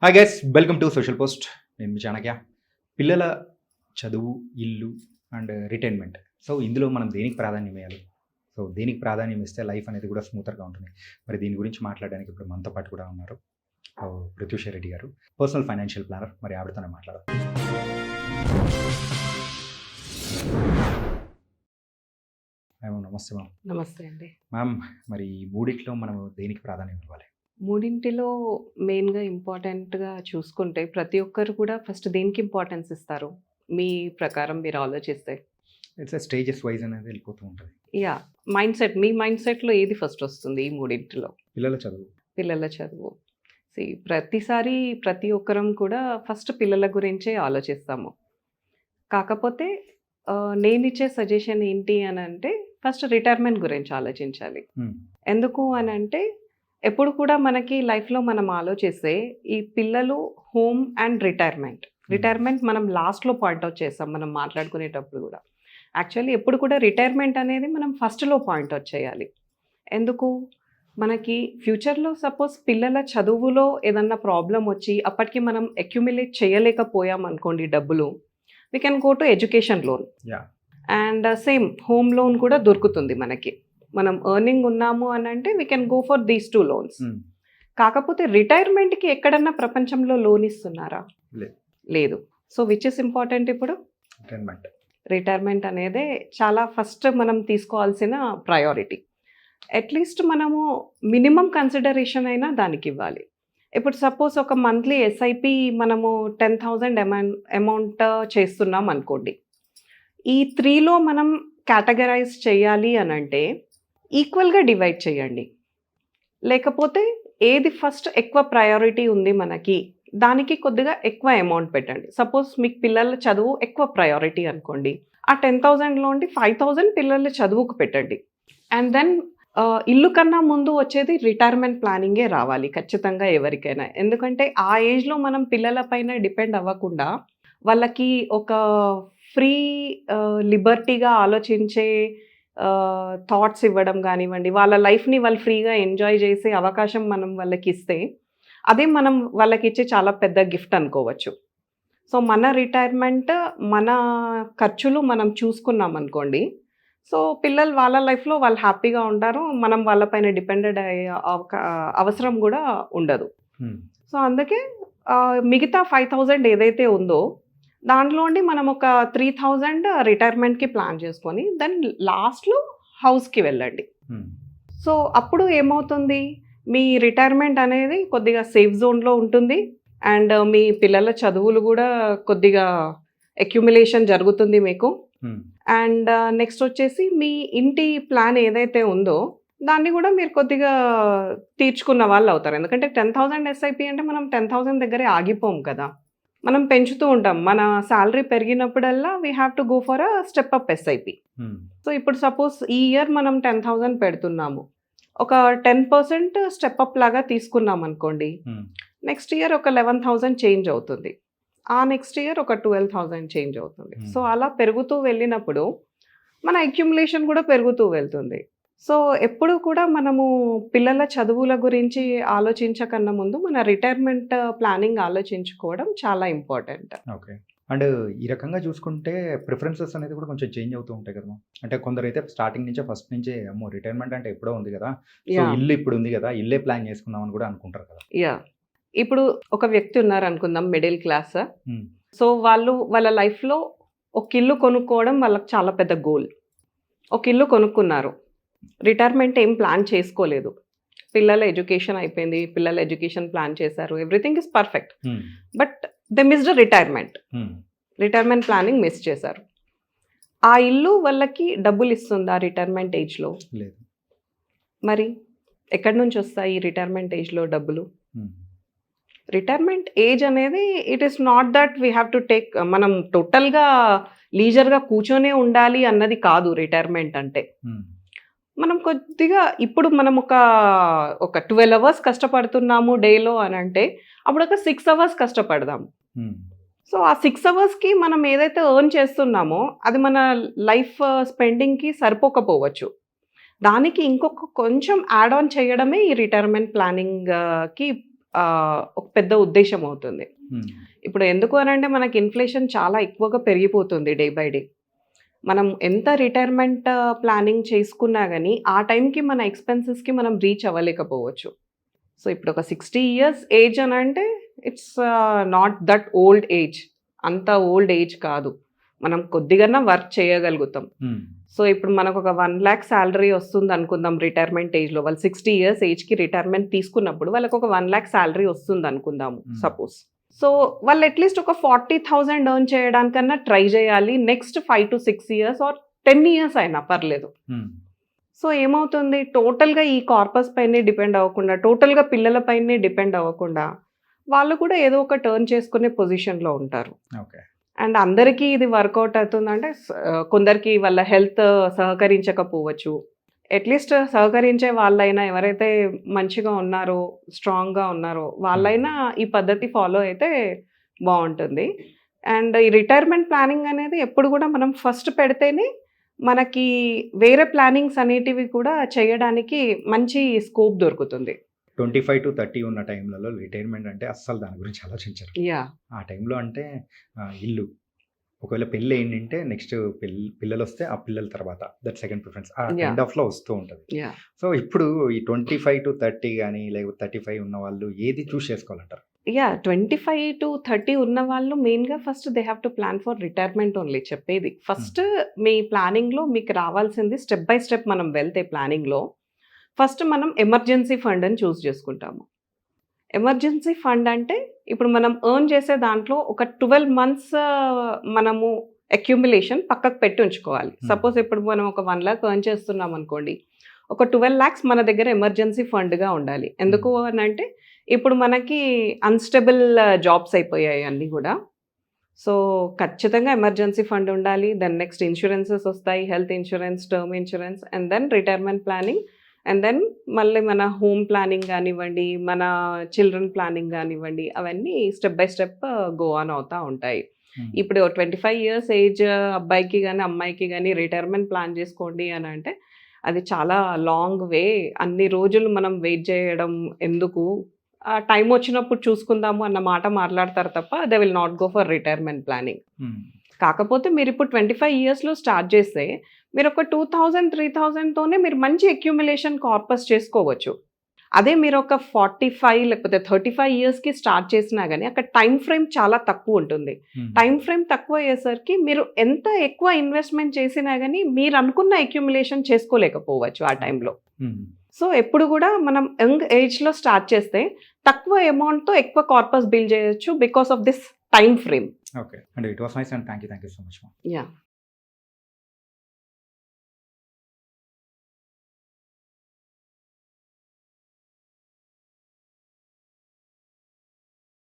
Hi guys, welcome to social post. నేను మీ చాణక్య. పిల్లల చదువు, ఇల్లు అండ్ రిటైర్మెంట్. సో ఇందులో మనం దేనికి ప్రాధాన్యం ఇవ్వాలి? సో దేనికి ప్రాధాన్యం ఇస్తే లైఫ్ అనేది కూడా స్మూతర్గా ఉంటుంది. మరి దీని గురించి మాట్లాడడానికి ఇప్పుడు మనతో పాటు కూడా ఉన్నారు ప్రత్యూష రెడ్డి గారు, పర్సనల్ ఫైనాన్షియల్ ప్లానర్. మరి ఆవిడతోనే మాట్లాడాలి. నమస్తే మ్యామ్. నమస్తే అండి. మ్యామ్, మరి ఈ మూడిట్లో మనం దేనికి ప్రాధాన్యం ఇవ్వాలి? మూడింటిలో మెయిన్గా ఇంపార్టెంట్గా చూసుకుంటే ప్రతి ఒక్కరు కూడా ఫస్ట్ దేనికి ఇంపార్టెన్స్ ఇస్తారు మీ ప్రకారం మీరు ఆలోచిస్తే? ఇట్స్ స్టేజెస్ వైజ్ అనేది వెళ్ళిపోతూ ఉంటుంది. యా, మీ మైండ్ సెట్లో ఏది ఫస్ట్ వస్తుంది ఈ మూడింటిలో? పిల్లల చదువు. ప్రతిసారి ప్రతి ఒక్కరం కూడా ఫస్ట్ పిల్లల గురించే ఆలోచిస్తాము. కాకపోతే నేను ఇచ్చే సజెషన్ ఏంటి అని అంటే ఫస్ట్ రిటైర్మెంట్ గురించి ఆలోచించాలి. ఎందుకు అని అంటే ఎప్పుడు కూడా మనకి లైఫ్లో మనం ఆలోచిస్తే ఈ పిల్లలు, హోమ్ అండ్ రిటైర్మెంట్ మనం లాస్ట్లో పాయింట్అవుట్ చేస్తాం మనం మాట్లాడుకునేటప్పుడు కూడా. యాక్చువల్లీ ఎప్పుడు కూడా రిటైర్మెంట్ అనేది మనం ఫస్ట్లో పాయింట్అవుట్ చేయాలి. ఎందుకు? మనకి ఫ్యూచర్లో సపోజ్ పిల్లల చదువులో ఏదన్నా ప్రాబ్లం వచ్చి అప్పటికి మనం అక్యుములేట్ చేయలేకపోయాం అనుకోండి డబ్బులు, we can go to education loan. And same home loan కూడా దొరుకుతుంది మనకి. మనం ఎర్నింగ్ ఉన్నాము అని అంటే we can go for these 2 loans. కాకపోతే రిటైర్మెంట్కి ఎక్కడన్నా ప్రపంచంలో లోన్ ఇస్తున్నారా? లేదు. సో విచ్ ఇస్ ఇంపార్టెంట్ ఇప్పుడు? రిటైర్మెంట్ అనేది చాలా ఫస్ట్ మనం తీసుకోవాల్సిన ప్రయారిటీ. అట్లీస్ట్ మనము మినిమం కన్సిడరేషన్ అయినా దానికి ఇవ్వాలి. ఇప్పుడు సపోజ్ ఒక మంత్లీ ఎస్ఐపి మనము 10,000 అమౌంట్ చేస్తున్నాం అనుకోండి. ఈ 3లో మనం కేటగరైజ్ చేయాలి అని అంటే ఈక్వల్గా డివైడ్ చేయండి. లేకపోతే ఏది ఫస్ట్ ఎక్కువ ప్రయారిటీ ఉంది మనకి దానికి కొద్దిగా ఎక్కువ అమౌంట్ పెట్టండి. సపోజ్ మీకు పిల్లల చదువు ఎక్కువ ప్రయారిటీ అనుకోండి, ఆ 10,000లో 5,000 పిల్లల చదువుకు పెట్టండి. అండ్ దెన్ ఇల్లు కన్నా ముందు వచ్చేది రిటైర్మెంట్ ప్లానింగే రావాలి ఖచ్చితంగా ఎవరికైనా. ఎందుకంటే ఆ ఏజ్లో మనం పిల్లల పైన డిపెండ్ అవ్వకుండా వాళ్ళకి ఒక ఫ్రీ లిబర్టీగా ఆలోచించే థాట్స్ ఇవ్వడం కానివ్వండి, వాళ్ళ లైఫ్ని వాళ్ళు ఫ్రీగా ఎంజాయ్ చేసే అవకాశం మనం వాళ్ళకి ఇస్తే అదే మనం వాళ్ళకి ఇచ్చే చాలా పెద్ద గిఫ్ట్ అనుకోవచ్చు. సో మన రిటైర్మెంట్, మన ఖర్చులు మనం చూసుకున్నాం అనుకోండి, సో పిల్లలు వాళ్ళ లైఫ్లో వాళ్ళు హ్యాపీగా ఉంటారు. మనం వాళ్ళపైన డిపెండెడ్ అయ్యే అవసరం కూడా ఉండదు. సో అందుకే మిగతా 5,000 ఏదైతే ఉందో దాంట్లో మనం ఒక 3,000 రిటైర్మెంట్కి ప్లాన్ చేసుకొని దెన్ లాస్ట్లో హౌస్కి వెళ్ళండి. సో అప్పుడు ఏమవుతుంది, మీ రిటైర్మెంట్ అనేది కొద్దిగా సేఫ్ జోన్లో ఉంటుంది. అండ్ మీ పిల్లల చదువులు కూడా కొద్దిగా అక్యుములేషన్ జరుగుతుంది మీకు. అండ్ నెక్స్ట్ వచ్చేసి మీ ఇంటి ప్లాన్ ఏదైతే ఉందో దాన్ని కూడా మీరు కొద్దిగా తీర్చుకున్న వాళ్ళు అవుతారు. ఎందుకంటే 10,000 ఎస్ఐపి అంటే మనం 10,000 దగ్గరే ఆగిపోం కదా, మనం పెంచుతూ ఉంటాం. మన శాలరీ పెరిగినప్పుడల్లా we have to go for a step up SIP. So ఇప్పుడు సపోజ్ ఈ ఇయర్ మనం 10,000 పెడుతున్నాము, ఒక 10% స్టెప్ అప్ లాగా తీసుకున్నాం అనుకోండి, నెక్స్ట్ ఇయర్ ఒక 11,000 చేంజ్ అవుతుంది, ఆ నెక్స్ట్ ఇయర్ ఒక 12,000 చేంజ్ అవుతుంది. సో అలా పెరుగుతూ వెళ్ళినప్పుడు మన అక్యుములేషన్ కూడా పెరుగుతూ వెళ్తుంది. సో ఎప్పుడు కూడా మనము పిల్లల చదువుల గురించి ఆలోచించకన్నా ముందు మన రిటైర్మెంట్ ప్లానింగ్ ఆలోచించుకోవడం చాలా ఇంపార్టెంట్. ఓకే. అండ్ ఈ రకంగా చూసుకుంటే ప్రిఫరెన్సెస్ అనేది కూడా కొంచెం చేంజ్ అవుతూ ఉంటాయి కదా. అంటే కొందరైతే స్టార్టింగ్ నుంచే ఫస్ట్ నుంచే అమ్మో రిటైర్మెంట్ అంటే ఎప్పుడో ఉంది కదా, సో ఇల్లు ఇప్పుడు ఉంది కదా, ఇల్లే ప్లాన్ చేసుకుందాం అని కూడా అనుకుంటారు కదా. యా, ఇప్పుడు ఒక వ్యక్తి ఉన్నారు అనుకుందాం, మిడిల్ క్లాస్. సో వాళ్ళ లైఫ్లో ఒక ఇల్లు కొనుక్కోవడం వాళ్ళకి చాలా పెద్ద గోల్. ఒక ఇల్లు కొనుక్కున్నారు, రిటైర్మెంట్ ఏం ప్లాన్ చేసుకోలేదు, పిల్లల ఎడ్యుకేషన్ అయిపోయింది, పిల్లల ఎడ్యుకేషన్ ప్లాన్ చేశారు, everything is perfect, but they missed retirement planning miss చేశారు. ఆ ఇల్లు వాళ్ళకి డబ్బులు ఇస్తుందా రిటైర్మెంట్ ఏజ్లో? లేదు. మరి ఎక్కడి నుంచి వస్తాయి ఈ రిటైర్మెంట్ ఏజ్లో డబ్బులు? రిటైర్మెంట్ ఏజ్ అనేది it is not that we have to take, మనం టోటల్గా లీజర్గా కూర్చొనే ఉండాలి అన్నది కాదు. రిటైర్మెంట్ అంటే మనం కొద్దిగా ఇప్పుడు మనం ఒక 12 hours కష్టపడుతున్నాము డేలో అని అంటే అప్పుడు ఒక 6 hours కష్టపడదాము. సో ఆ 6 hours మనం ఏదైతే ఎర్న్ చేస్తున్నామో అది మన లైఫ్ స్పెండింగ్కి సరిపోకపోవచ్చు. దానికి ఇంకొక కొంచెం యాడ్ ఆన్ చేయడమే ఈ రిటైర్మెంట్ ప్లానింగ్కి ఒక పెద్ద ఉద్దేశం అవుతుంది. ఇప్పుడు ఎందుకు అనంటే మనకి ఇన్ఫ్లేషన్ చాలా ఎక్కువగా పెరిగిపోతుంది డే బై డే. మనం ఎంత రిటైర్మెంట్ ప్లానింగ్ చేసుకున్నా కానీ ఆ టైంకి మన ఎక్స్పెన్సెస్కి మనం రీచ్ అవ్వలేకపోవచ్చు. సో ఇప్పుడు ఒక 60 years ఏజ్ అని అంటే it's not that old age, అంత ఓల్డ్ ఏజ్ కాదు. మనం కొద్దిగా వర్క్ చేయగలుగుతాం. సో ఇప్పుడు మనకు ఒక 1 lakh శాలరీ వస్తుంది అనుకుందాం రిటైర్మెంట్ ఏజ్లో. వాళ్ళు 60 years ఏజ్కి రిటైర్మెంట్ తీసుకున్నప్పుడు వాళ్ళకి ఒక 1 lakh శాలరీ వస్తుంది అనుకుందాము సపోజ్. సో వాళ్ళు అట్లీస్ట్ ఒక 40,000 ఎర్న్ చేయడానికన్నా ట్రై చేయాలి next 5 to 6 years or 10 years అయినా పర్లేదు. సో ఏమవుతుంది, టోటల్గా ఈ కార్పస్ పైనే డిపెండ్ అవ్వకుండా, టోటల్గా పిల్లల పైనే డిపెండ్ అవ్వకుండా వాళ్ళు కూడా ఏదో ఒక టర్న్ చేసుకునే పొజిషన్లో ఉంటారు. ఓకే. అండ్ అందరికీ ఇది వర్కౌట్ అవుతుందంటే కొందరికి వాళ్ళ హెల్త్ సహకరించకపోవచ్చు. అట్లీస్ట్ సహకరించే వాళ్ళైనా, ఎవరైతే మంచిగా ఉన్నారో స్ట్రాంగ్గా ఉన్నారో వాళ్ళైనా ఈ పద్ధతి ఫాలో అయితే బాగుంటుంది. అండ్ ఈ రిటైర్మెంట్ ప్లానింగ్ అనేది ఎప్పుడు కూడా మనం ఫస్ట్ పెడితేనే మనకి వేరే ప్లానింగ్స్ అనేటివి కూడా చేయడానికి మంచి స్కోప్ దొరుకుతుంది. 25 to 30 ఉన్న టైంలలో రిటైర్మెంట్ అంటే అస్సలు దాని గురించి ఆలోచించరు. యా, ఆ టైంలో అంటే ఇల్లు, ఒకవేళ పెళ్ళి ఏంటంటే నెక్స్ట్ పిల్లలు వస్తే ఆ పిల్లల తర్వాత దట్ సెకండ్ ప్రిఫరెన్స్ ఆ Yeah. ఎండ్ ఆఫ్లో వస్తూ ఉంటుంది. యా. సో ఇప్పుడు ఈ 25 to 30 కానీ లేకపోతే 35 ఉన్న వాళ్ళు ఏది చూస్ చేసుకోవాలంటారు? యా 25 to 30 ఉన్న వాళ్ళు మెయిన్గా first they have to plan for retirement only. చెప్పేది ఫస్ట్ మీ ప్లానింగ్లో మీకు రావాల్సింది స్టెప్ బై స్టెప్ మనం వెళ్తే ప్లానింగ్లో ఫస్ట్ మనం ఎమర్జెన్సీ ఫండ్ అని చూస్ చేసుకుంటాము. ఎమర్జెన్సీ ఫండ్ అంటే ఇప్పుడు మనం ఎర్న్ చేసే దాంట్లో ఒక 12 months మనము అక్యుములేషన్ పక్కకు పెట్టి ఉంచుకోవాలి. సపోజ్ ఇప్పుడు మనం ఒక 1 lakh ఎర్న్ చేస్తున్నాం అనుకోండి, ఒక 12 lakhs మన దగ్గర ఎమర్జెన్సీ ఫండ్గా ఉండాలి. ఎందుకు అని అంటే ఇప్పుడు మనకి అన్స్టేబుల్ జాబ్స్ అయిపోయాయి అన్నీ కూడా. సో ఖచ్చితంగా ఎమర్జెన్సీ ఫండ్ ఉండాలి. దెన్ నెక్స్ట్ ఇన్సూరెన్సెస్ వస్తాయి, health insurance, term insurance, and then retirement planning, and then మళ్ళీ మన హోమ్ ప్లానింగ్ కానివ్వండి, మన చిల్డ్రన్ ప్లానింగ్ కానివ్వండి, అవన్నీ step by step go on అవుతూ ఉంటాయి. ఇప్పుడు 25 years ఏజ్ అబ్బాయికి కానీ అమ్మాయికి కానీ రిటైర్మెంట్ ప్లాన్ చేసుకోండి అని అంటే అది చాలా లాంగ్ వే. అన్ని రోజులు మనం వెయిట్ చేయడం ఎందుకు, ఆ టైం వచ్చినప్పుడు చూసుకుందాము అన్న మాట మాట్లాడతారు తప్ప they will not go for retirement planning. కాకపోతే మీరు ఇప్పుడు 25 yearsలో స్టార్ట్ చేస్తే మీరు ఒక 2,000-3,000తోనే మీరు మంచి అక్యుములేషన్ కార్పస్ చేసుకోవచ్చు. అదే మీరు ఒక 45 లేకపోతే 35 yearsకి స్టార్ట్ చేసినా కానీ అక్కడ టైం ఫ్రేమ్ చాలా తక్కువ ఉంటుంది. టైం ఫ్రేమ్ తక్కువ అయ్యేసరికి మీరు ఎంత ఎక్కువ ఇన్వెస్ట్మెంట్ చేసినా కానీ మీరు అనుకున్న అక్యుములేషన్ చేసుకోలేకపోవచ్చు ఆ టైంలో. సో ఎప్పుడు కూడా మనం యంగ్ ఏజ్లో స్టార్ట్ చేస్తే తక్కువ అమౌంట్తో ఎక్కువ కార్పస్ బిల్డ్ చేయొచ్చు because of this time frame. Okay and it was nice and thank you so much. Yeah.